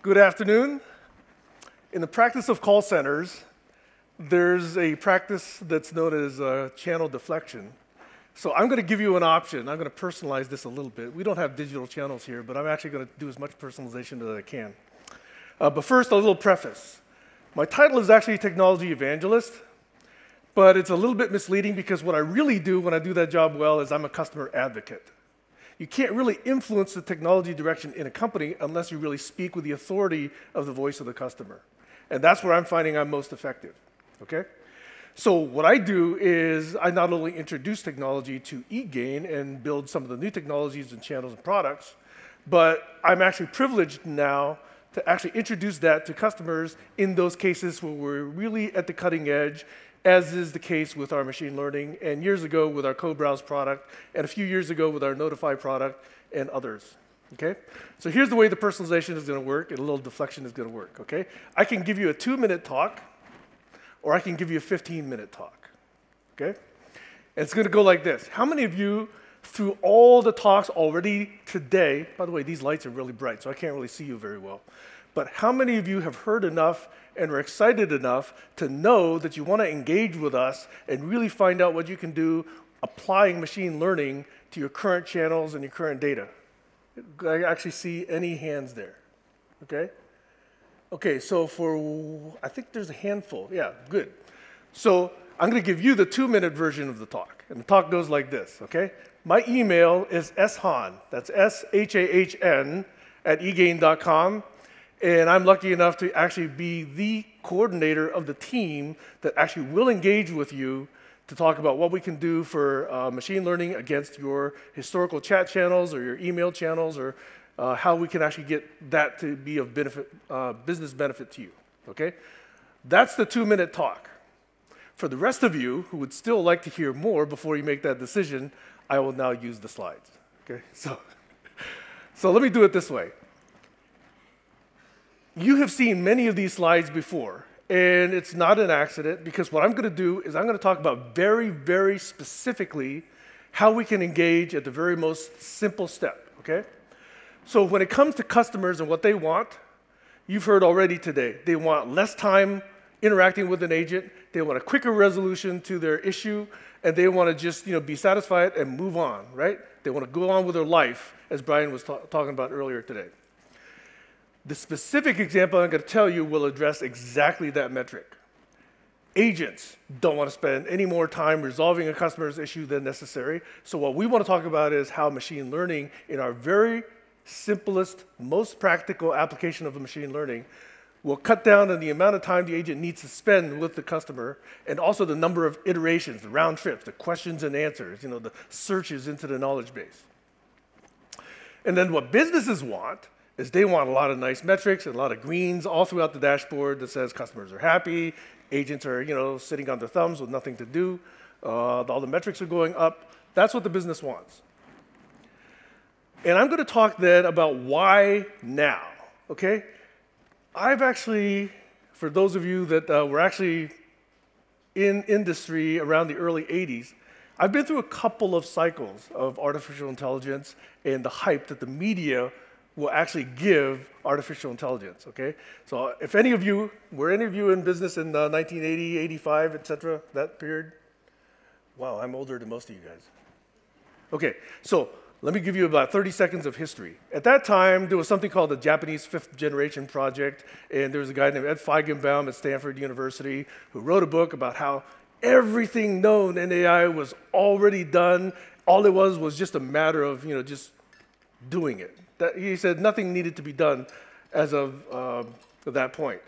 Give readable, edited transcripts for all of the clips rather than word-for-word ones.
Good afternoon. In the practice of call centers, there's a practice that's known as channel deflection. So I'm going to give you an option. I'm going to personalize this a little bit. We don't have digital channels here, but I'm actually going to do as much personalization as I can. But first, a little preface. My title is actually Technology Evangelist, but it's a little bit misleading because what I really do when I do that job well is I'm a customer advocate. You can't really influence the technology direction in a company unless you really speak with the authority of the voice of the customer. And that's where I'm finding I'm most effective, okay? So what I do is I not only introduce technology to eGain and build some of the new technologies and channels and products, but I'm actually privileged now to actually introduce that to customers in those cases where we're really at the cutting edge, as is the case with our machine learning, and years ago with our Co-Browse product, and a few years ago with our Notify product, and others, okay? So here's the way the personalization is going to work, and a little deflection is going to work, okay? I can give you a 2-minute talk, or I can give you a 15-minute talk, okay? And it's going to go like this. How many of you, through all the talks already today, by the way, these lights are really bright, so I can't really see you very well, but how many of you have heard enough and are excited enough to know that you want to engage with us and really find out what you can do applying machine learning to your current channels and your current data? I actually see any hands there, okay? Okay, so I think there's a handful. Yeah, good. So I'm going to give you the 2-minute version of the talk. And the talk goes like this, okay? My email is shahn, that's S-H-A-H-N, at eGain.com. And I'm lucky enough to actually be the coordinator of the team that actually will engage with you to talk about what we can do for machine learning against your historical chat channels or your email channels, or how we can actually get that to be of benefit, business benefit to you, okay? That's the 2-minute talk. For the rest of you who would still like to hear more before you make that decision, I will now use the slides, okay? So let me do it this way. You have seen many of these slides before, and it's not an accident, because what I'm going to do is I'm going to talk about very, very specifically how we can engage at the very most simple step, okay? So when it comes to customers and what they want, you've heard already today. They want less time interacting with an agent, they want a quicker resolution to their issue, and they want to just be satisfied and move on, right? They want to go on with their life, as Brian was talking about earlier today. The specific example I'm going to tell you will address exactly that metric. Agents don't want to spend any more time resolving a customer's issue than necessary. So what we want to talk about is how machine learning, in our very simplest, most practical application of machine learning, will cut down on the amount of time the agent needs to spend with the customer, and also the number of iterations, the round trips, the questions and answers, the searches into the knowledge base. And then what businesses want is they want a lot of nice metrics and a lot of greens all throughout the dashboard that says customers are happy, agents are sitting on their thumbs with nothing to do, all the metrics are going up. That's what the business wants. And I'm going to talk then about why now, okay? I've actually, for those of you that were actually in industry around the early 80s, I've been through a couple of cycles of artificial intelligence and the hype that the media will actually give artificial intelligence, okay? So if any of you, were any of you in business in 1980, 85, et cetera, that period? Wow, I'm older than most of you guys. Okay, so let me give you about 30 seconds of history. At that time, there was something called the Japanese 5th Generation Project, and there was a guy named Ed Feigenbaum at Stanford University who wrote a book about how everything known in AI was already done. All it was just a matter of, just doing it. He said nothing needed to be done as of that point.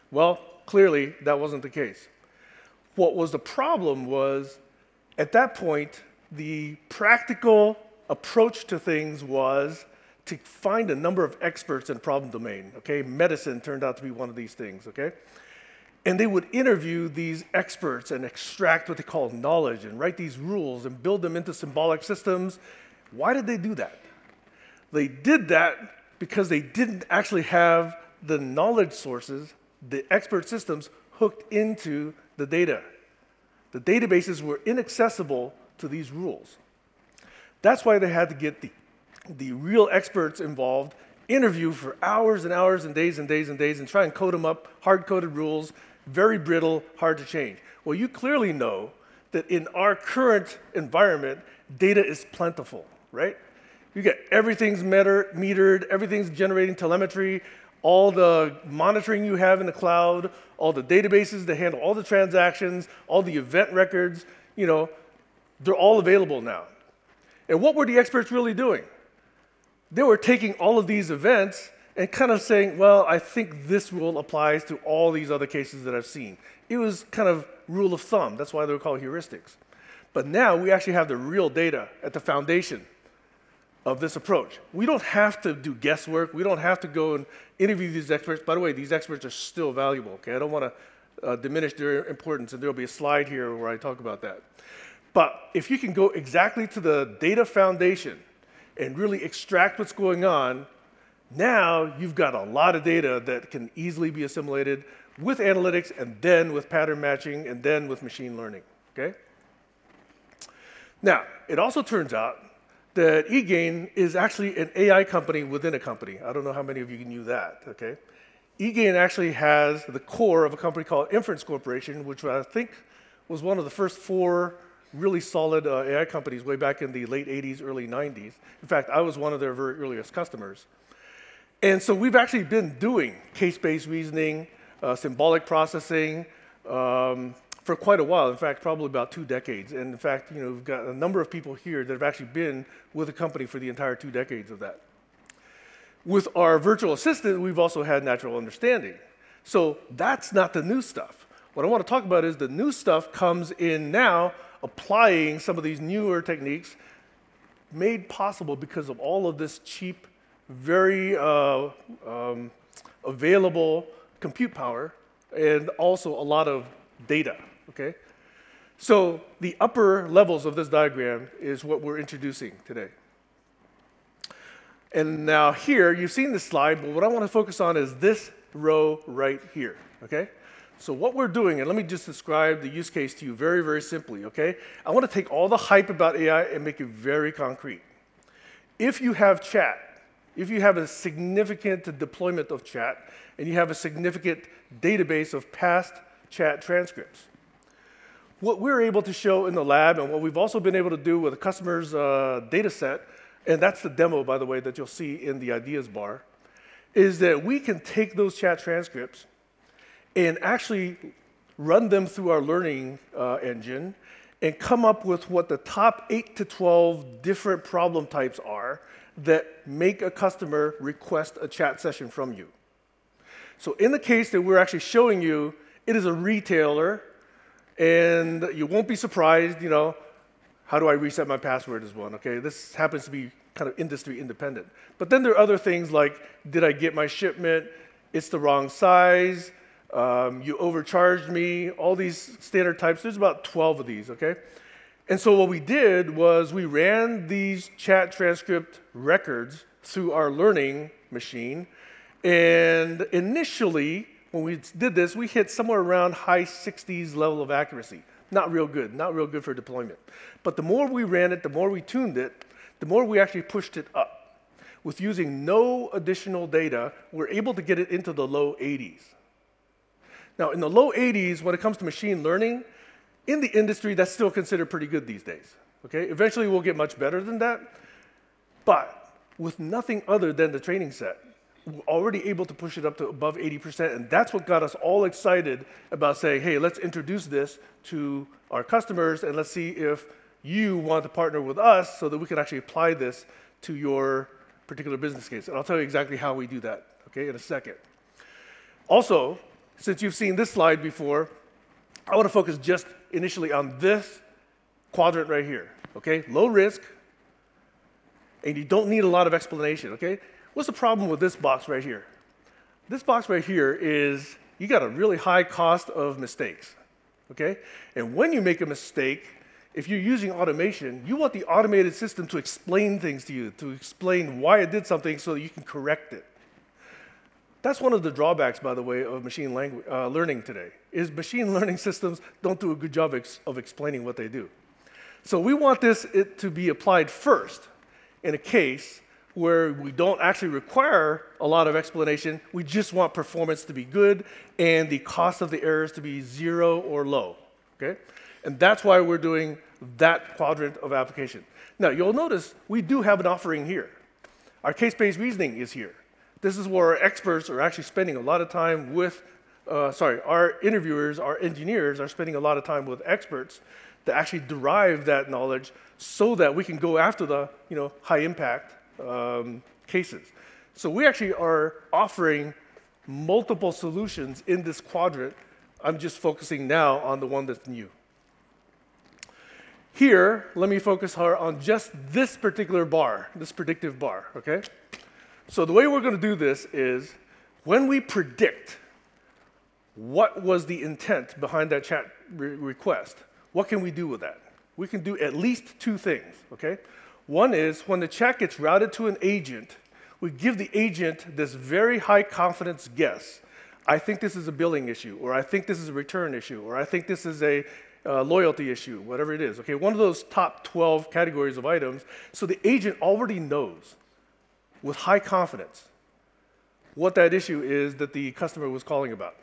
Well, clearly, that wasn't the case. What was the problem was, at that point, the practical approach to things was to find a number of experts in a problem domain, okay? Medicine turned out to be one of these things, okay? And they would interview these experts and extract what they call knowledge and write these rules and build them into symbolic systems. Why did they do that? They did that because they didn't actually have the knowledge sources, the expert systems, hooked into the data. The databases were inaccessible to these rules. That's why they had to get the real experts involved interview for hours and hours and days and days and days and try and code them up, hard-coded rules, very brittle, hard to change. Well, you clearly know that in our current environment, data is plentiful, right? You get everything's metered, everything's generating telemetry, all the monitoring you have in the cloud, all the databases that handle all the transactions, all the event records, you know, they're all available now. And what were the experts really doing? They were taking all of these events and kind of saying, well, I think this rule applies to all these other cases that I've seen. It was kind of rule of thumb. That's why they were called heuristics. But now we actually have the real data at the foundation of this approach. We don't have to do guesswork. We don't have to go and interview these experts. By the way, these experts are still valuable, okay? I don't want to diminish their importance, and there'll be a slide here where I talk about that. But if you can go exactly to the data foundation and really extract what's going on, now you've got a lot of data that can easily be assimilated with analytics and then with pattern matching and then with machine learning, okay? Now, it also turns out that eGain is actually an AI company within a company. I don't know how many of you knew that, okay? eGain actually has the core of a company called Inference Corporation, which I think was one of the first 4 really solid AI companies way back in the late 80s, early 90s. In fact, I was one of their very earliest customers. And so we've actually been doing case-based reasoning, symbolic processing, for quite a while. In fact, probably about 2 decades. And in fact, you know, we've got a number of people here that have actually been with the company for the entire 2 decades of that. With our virtual assistant, we've also had natural understanding. So that's not the new stuff. What I want to talk about is the new stuff comes in now, applying some of these newer techniques made possible because of all of this cheap, very available compute power and also a lot of data, okay? So the upper levels of this diagram is what we're introducing today. And now here, you've seen this slide, but what I want to focus on is this row right here, okay? So what we're doing, and let me just describe the use case to you very, very simply, okay? I want to take all the hype about AI and make it very concrete. If you have chat, if you have a significant deployment of chat, and you have a significant database of past chat transcripts, what we're able to show in the lab, and what we've also been able to do with a customer's data set, and that's the demo, by the way, that you'll see in the ideas bar, is that we can take those chat transcripts and actually run them through our learning engine and come up with what the top 8 to 12 different problem types are that make a customer request a chat session from you. So in the case that we're actually showing you, it is a retailer, and you won't be surprised, you know, how do I reset my password is one, okay? This happens to be kind of industry independent. But then there are other things like, did I get my shipment? It's the wrong size. You overcharged me, all these standard types. There's about 12 of these, okay? And so what we did was we ran these chat transcript records through our learning machine. And initially, when we did this, we hit somewhere around high 60s level of accuracy. Not real good for deployment. But the more we ran it, the more we tuned it, the more we actually pushed it up. With using no additional data, we're able to get it into the low 80s. Now, in the low 80s, when it comes to machine learning, in the industry, that's still considered pretty good these days. Okay? Eventually, we'll get much better than that. But with nothing other than the training set, we're already able to push it up to above 80%, and that's what got us all excited about saying, hey, let's introduce this to our customers, and let's see if you want to partner with us so that we can actually apply this to your particular business case. And I'll tell you exactly how we do that, okay, in a second. Also, since you've seen this slide before, I want to focus just initially on this quadrant right here, okay? Low risk, and you don't need a lot of explanation, okay? What's the problem with this box right here? This box right here is you got a really high cost of mistakes, okay? And when you make a mistake, if you're using automation, you want the automated system to explain things to you, to explain why it did something so that you can correct it. That's one of the drawbacks, by the way, of machine learning today, is machine learning systems don't do a good job of explaining what they do. So we want it to be applied first in a case where we don't actually require a lot of explanation. We just want performance to be good and the cost of the errors to be 0 or low, okay? And that's why we're doing that quadrant of application. Now, you'll notice we do have an offering here. Our case-based reasoning is here. This is where our experts are actually spending a lot of time with, our interviewers, our engineers are spending a lot of time with experts to actually derive that knowledge so that we can go after the high-impact cases. So we actually are offering multiple solutions in this quadrant. I'm just focusing now on the one that's new. Here, let me focus on just this particular bar, this predictive bar, okay? So the way we're going to do this is when we predict what was the intent behind that chat request, what can we do with that? We can do at least 2 things, okay? One is when the chat gets routed to an agent, we give the agent this very high confidence guess. I think this is a billing issue, or I think this is a return issue, or I think this is a loyalty issue, whatever it is, okay? One of those top 12 categories of items, so the agent already knows with high confidence what that issue is that the customer was calling about.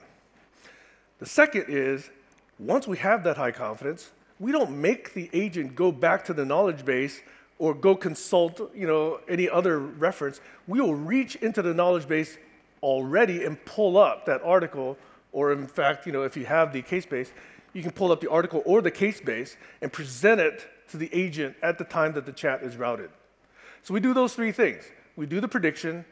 The second is, once we have that high confidence, we don't make the agent go back to the knowledge base or go consult any other reference. We will reach into the knowledge base already and pull up that article, or in fact, if you have the case base, you can pull up the article or the case base and present it to the agent at the time that the chat is routed. So we do those 3 things. We do the prediction,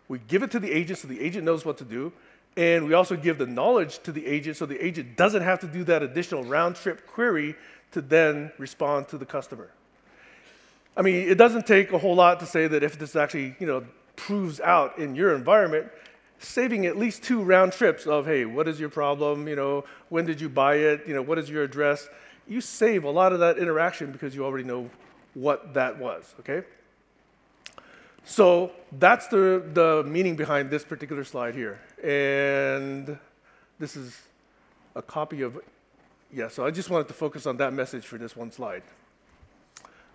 we give it to the agent so the agent knows what to do, and we also give the knowledge to the agent so the agent doesn't have to do that additional round-trip query to then respond to the customer. I mean, it doesn't take a whole lot to say that if this actually proves out in your environment, saving at least 2 round trips of, hey, what is your problem? When did you buy it? What is your address? You save a lot of that interaction because you already know what that was, okay? So that's the meaning behind this particular slide here. And this is a copy of, so I just wanted to focus on that message for this one slide.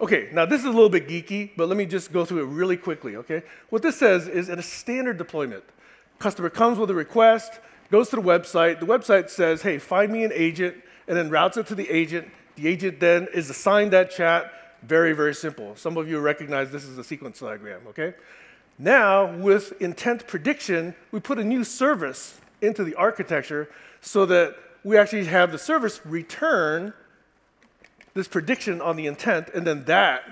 Okay, now this is a little bit geeky, but let me just go through it really quickly, okay? What this says is in a standard deployment, customer comes with a request, goes to the website says, hey, find me an agent, and then routes it to the agent. The agent then is assigned that chat. Very, very simple. Some of you recognize this is a sequence diagram, okay? Now, with intent prediction, we put a new service into the architecture so that we actually have the service return this prediction on the intent, and then that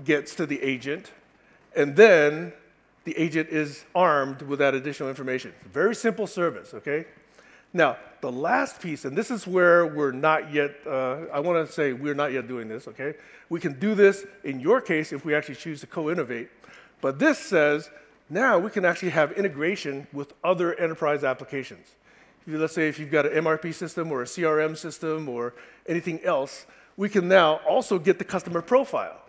gets to the agent, and then the agent is armed with that additional information. Very simple service, okay? Now, the last piece, and this is where we're not yet, I want to say we're not yet doing this, okay? We can do this in your case if we actually choose to co-innovate, but this says now we can actually have integration with other enterprise applications. Let's say if you've got an MRP system or a CRM system or anything else, we can now also get the customer profile.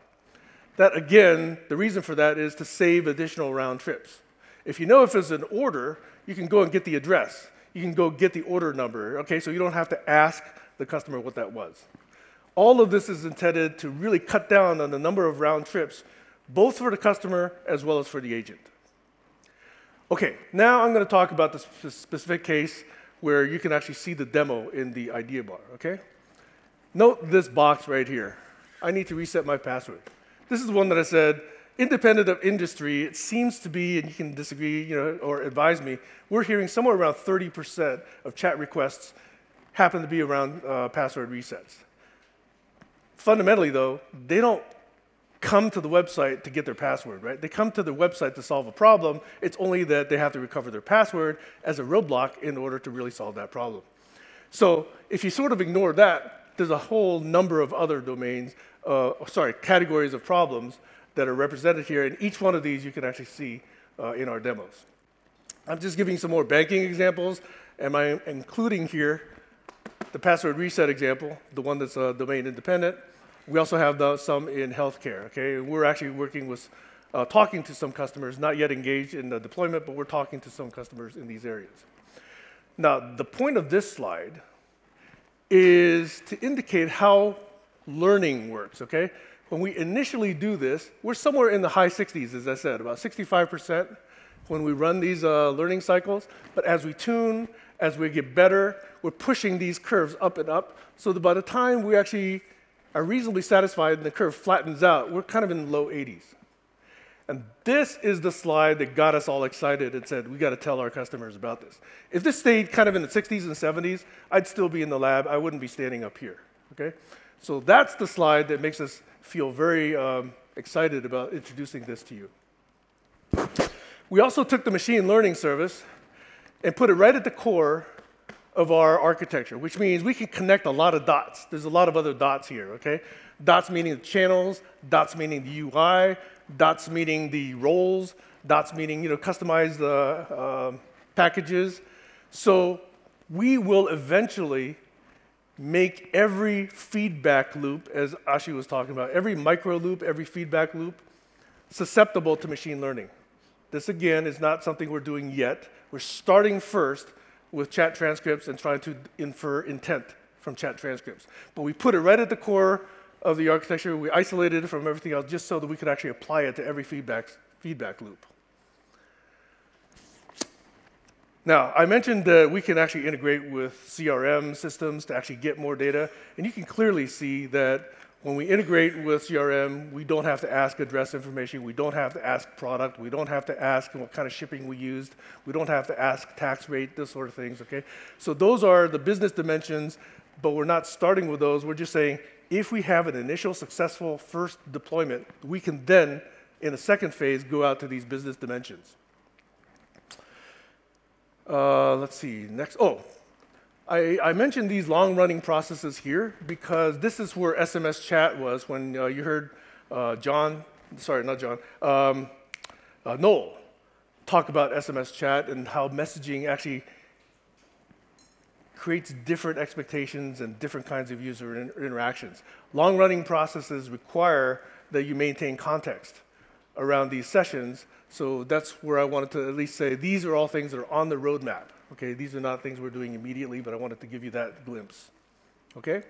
That, again, the reason for that is to save additional round trips. If you know if it's an order, you can go and get the address. You can go get the order number, okay, so you don't have to ask the customer what that was. All of this is intended to really cut down on the number of round trips, both for the customer as well as for the agent. Okay, now I'm going to talk about the specific case where you can actually see the demo in the idea bar, okay? Note this box right here. I need to reset my password. This is the one that I said, independent of industry, it seems to be, and you can disagree, or advise me, we're hearing somewhere around 30% of chat requests happen to be around password resets. Fundamentally, though, they don't come to the website to get their password, right? They come to the website to solve a problem. It's only that they have to recover their password as a roadblock in order to really solve that problem. So if you sort of ignore that, there's a whole number of other domains, categories of problems that are represented here, and each one of these you can actually see in our demos. I'm just giving some more banking examples, and I'm including here the password reset example, the one that's domain independent. We also have some in healthcare, okay? We're actually working with, talking to some customers, not yet engaged in the deployment, but we're talking to some customers in these areas. Now, the point of this slide is to indicate how learning works, okay? when we initially do this, we're somewhere in the high 60s, as I said, about 65% when we run these learning cycles. But as we tune, as we get better, we're pushing these curves up and up, so that by the time we actually are reasonably satisfied and the curve flattens out, we're kind of in the low 80s. And this is the slide that got us all excited and said, we got to tell our customers about this. If this stayed kind of in the 60s and 70s, I'd still be in the lab. I wouldn't be standing up here, okay? So that's the slide that makes us feel very excited about introducing this to you. We also took the machine learning service and put it right at the core of our architecture, which means we can connect a lot of dots. There's a lot of other dots here, okay? Dots meaning the channels, dots meaning the UI, dots meaning the roles, dots meaning, customized packages. So we will eventually make every feedback loop, as Ashi was talking about, every micro loop, every feedback loop, susceptible to machine learning. This, again, is not something we're doing yet. We're starting first with chat transcripts and trying to infer intent from chat transcripts. But we put it right at the core of the architecture. We isolated it from everything else just so that we could actually apply it to every feedback loop. Now, I mentioned that we can actually integrate with CRM systems to actually get more data. And you can clearly see that when we integrate with CRM, we don't have to ask address information. We don't have to ask product. We don't have to ask what kind of shipping we used. We don't have to ask tax rate, this sort of things, okay? So those are the business dimensions, but we're not starting with those. We're just saying, if we have an initial successful first deployment, we can then, in a second phase, go out to these business dimensions. Let's see, next. Oh, I mentioned these long-running processes here because this is where SMS chat was when you heard Noel talk about SMS chat and how messaging actually creates different expectations and different kinds of user interactions. Long-running processes require that you maintain context around these sessions, so that's where I wanted to at least say these are all things that are on the roadmap. Okay, these are not things we're doing immediately, but I wanted to give you that glimpse. Okay?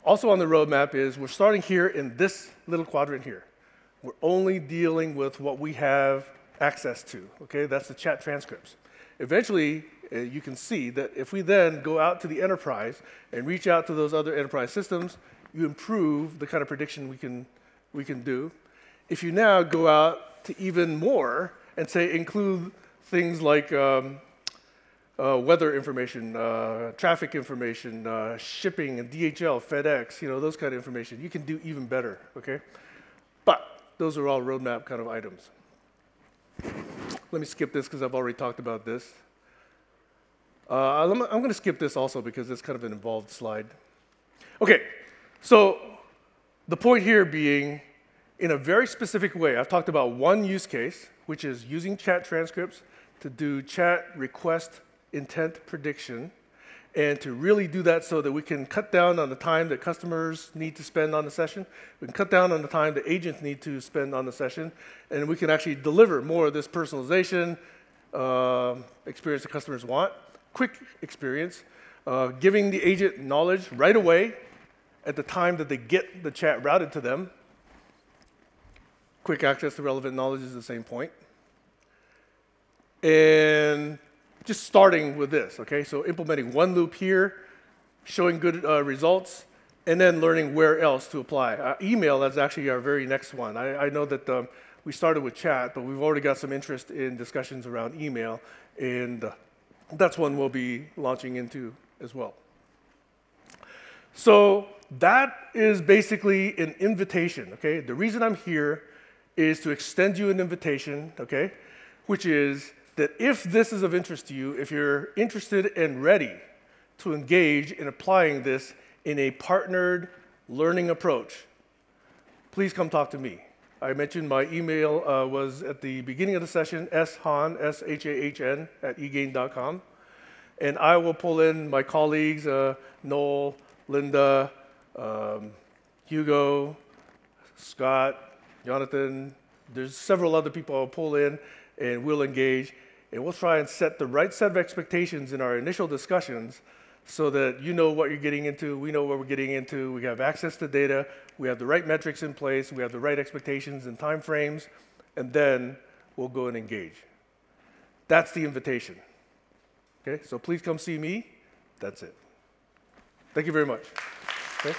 Also on the roadmap is we're starting here in this little quadrant here. We're only dealing with what we have access to. Okay, that's the chat transcripts. Eventually, you can see that if we then go out to the enterprise and reach out to those other enterprise systems, you improve the kind of prediction we can do. If you now go out to even more and say include things like weather information, traffic information, shipping, and DHL, FedEx, those kind of information, you can do even better, okay? But those are all roadmap kind of items. Let me skip this because I've already talked about this. I'm going to skip this also because it's kind of an involved slide. Okay, so the point here being, in a very specific way, I've talked about one use case, which is using chat transcripts to do chat request intent prediction, and to really do that so that we can cut down on the time that customers need to spend on the session. We can cut down on the time that agents need to spend on the session, and we can actually deliver more of this personalization experience that customers want. Quick experience, giving the agent knowledge right away at the time that they get the chat routed to them. Quick access to relevant knowledge is the same point. And just starting with this, okay? So implementing one loop here, showing good results, and then learning where else to apply. Email is actually our very next one. I know that we started with chat, but we've already got some interest in discussions around email, and that's one we'll be launching into as well. So that is basically an invitation, okay? The reason I'm here is to extend you an invitation, okay? Which is that if this is of interest to you, if you're interested and ready to engage in applying this in a partnered learning approach, please come talk to me. I mentioned my email was at the beginning of the session, Hahn, S-H-A-H-N, at eGain.com. And I will pull in my colleagues, Noel, Linda, Hugo, Scott, Jonathan. There's several other people I'll pull in, and we'll engage. And we'll try and set the right set of expectations in our initial discussions so that you know what you're getting into, we know what we're getting into, we have access to data, we have the right metrics in place, we have the right expectations and time frames, and then we'll go and engage. That's the invitation. Okay, so please come see me. That's it. Thank you very much. Okay.